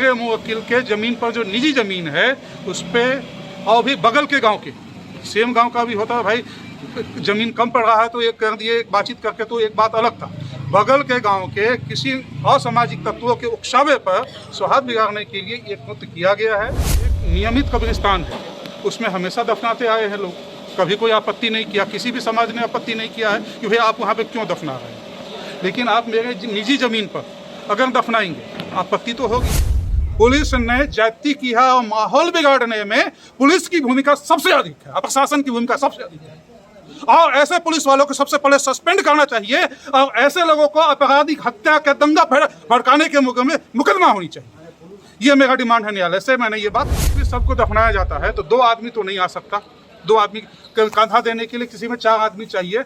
मुवक्किल के ज़मीन पर जो निजी ज़मीन है उस पर, और भी बगल के गांव के सेम गांव का भी होता है भाई, ज़मीन कम पड़ रहा है तो एक कर दिए, एक बातचीत करके तो एक बात अलग था। बगल के गांव के किसी असामाजिक तत्वों के उकसावे पर सौहार्द बिगाड़ने के लिए एक कृत्य किया गया है। एक नियमित कब्रिस्तान है, उसमें हमेशा दफनाते आए हैं लोग, कभी कोई आपत्ति नहीं किया, किसी भी समाज ने आपत्ति नहीं किया है कि भाई आप वहाँ पे क्यों दफना रहे हैं। लेकिन आप मेरे निजी ज़मीन पर अगर दफनाएंगे आपत्ति तो होगी। पुलिस ने जाति किया और माहौल बिगाड़ने में पुलिस की भूमिका सबसे अधिक है, प्रशासन की भूमिका सबसे अधिक है। और ऐसे पुलिस वालों को सबसे पहले सस्पेंड करना चाहिए और ऐसे लोगों को आपराधिक हत्या के दंगा भड़काने के मुकदमा होनी चाहिए। ये मेरा डिमांड है न्यायालय से। मैंने ये बात, सबको दफनाया जाता है तो 2 आदमी तो नहीं आ सकता, 2 आदमी कंधा देने के लिए किसी में 4 आदमी चाहिए।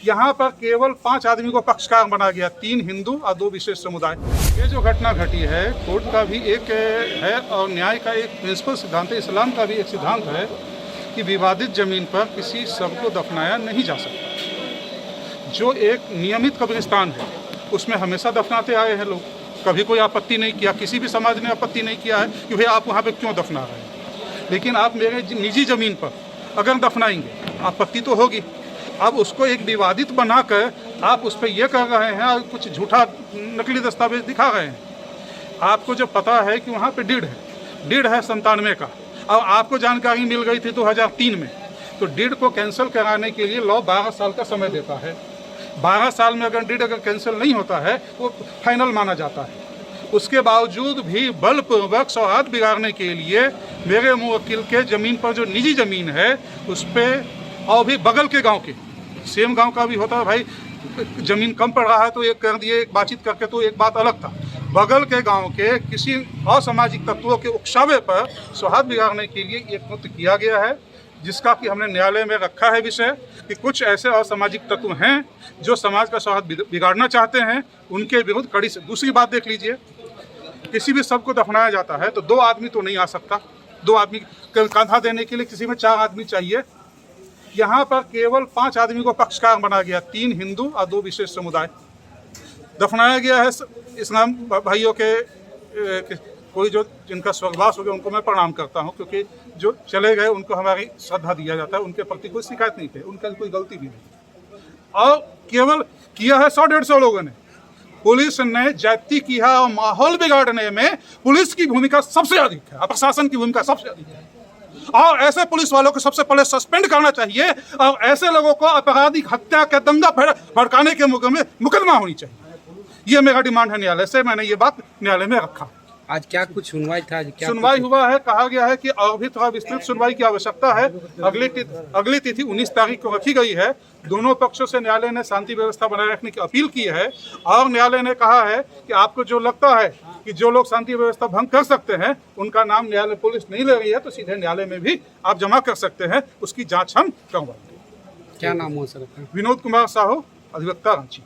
यहाँ पर केवल 5 आदमी को पक्षकार बना गया, 3 हिंदू और 2 विशेष समुदाय। ये जो घटना घटी है, कोर्ट का भी एक है और न्याय का एक प्रिंसिपल सिद्धांत है, इस्लाम का भी एक सिद्धांत है कि विवादित जमीन पर किसी शव को दफनाया नहीं जा सकता। जो एक नियमित कब्रिस्तान है उसमें हमेशा दफनाते आए हैं लोग, कभी कोई आपत्ति नहीं किया, किसी भी समाज ने आपत्ति नहीं किया है कि भाई आप वहाँ पे क्यों दफना रहे हैं। लेकिन आप मेरे निजी ज़मीन पर अगर दफनाएंगे आपत्ति तो होगी। अब उसको एक विवादित बनाकर आप उस पर यह कर रहे हैं और कुछ झूठा नकली दस्तावेज दिखा रहे हैं। आपको जो पता है कि वहाँ पे डीड है 97 का, और आपको जानकारी मिल गई थी 2003 में, तो डीड को कैंसिल कराने के लिए लॉ 12 साल का समय देता है। 12 साल में अगर डीड कैंसिल नहीं होता है वो फाइनल माना जाता है। उसके बावजूद भी बलपूर्वक सौहार्द बिगाड़ने के लिए मेरे मुवक्किल के ज़मीन पर जो निजी ज़मीन है उस पर, और भी बगल के गांव के सेम गांव का भी होता है भाई, ज़मीन कम पड़ रहा है तो एक कर दिए, एक बातचीत करके तो एक बात अलग था। बगल के गांव के किसी असामाजिक तत्वों के उकसावे पर सौहार्द बिगाड़ने के लिए एक कृत्य किया गया है, जिसका कि हमने न्यायालय में रखा है विषय कि कुछ ऐसे असामाजिक तत्व हैं जो समाज का सौहार्द बिगाड़ना चाहते हैं, उनके विरुद्ध कड़ी से। दूसरी बात देख लीजिए, किसी भी शव को दफनाया जाता है तो 2 आदमी तो नहीं आ सकता, 2 आदमी कंधा देने के लिए किसी में 4 आदमी चाहिए। यहाँ पर केवल 5 आदमी को पक्षकार बना गया, 3 हिंदू और 2 विशेष समुदाय। दफनाया गया है इस्लाम भाइयों के कोई जो जिनका स्वर्गवास हो गया उनको मैं प्रणाम करता हूँ, क्योंकि जो चले गए उनको हमारी श्रद्धा दिया जाता है, उनके प्रति कोई शिकायत नहीं थी, उनका कोई गलती भी नहीं। और केवल किया है 100-150 लोगों ने। पुलिस ने जाति किया और माहौल बिगाड़ने में पुलिस की भूमिका सबसे अधिक है, प्रशासन की भूमिका सबसे अधिक है। और ऐसे पुलिस वालों को सबसे पहले सस्पेंड करना चाहिए और ऐसे लोगों को आपराधिक हत्या के दंगा भड़काने के मुकदमा होनी चाहिए। ये मेरा डिमांड है न्यायालय से। मैंने ये बात न्यायालय में रखा। आज क्या कुछ सुनवाई था? क्या सुनवाई हुआ है? कहा गया है कि और भी थोड़ा विस्तृत सुनवाई की आवश्यकता है। अगली तिथि 19 तारीख को रखी गई है। दोनों पक्षों से न्यायालय ने शांति व्यवस्था बनाए रखने की अपील की है और न्यायालय ने कहा है कि आपको जो लगता है कि जो लोग शांति व्यवस्था भंग कर सकते हैं उनका नाम न्यायालय पुलिस नहीं ले रही है तो सीधे न्यायालय में भी आप जमा कर सकते हैं, उसकी जाँच हम करवाएंगे। क्या नाम हो सर? विनोद कुमार साहू, अधिवक्ता रांची।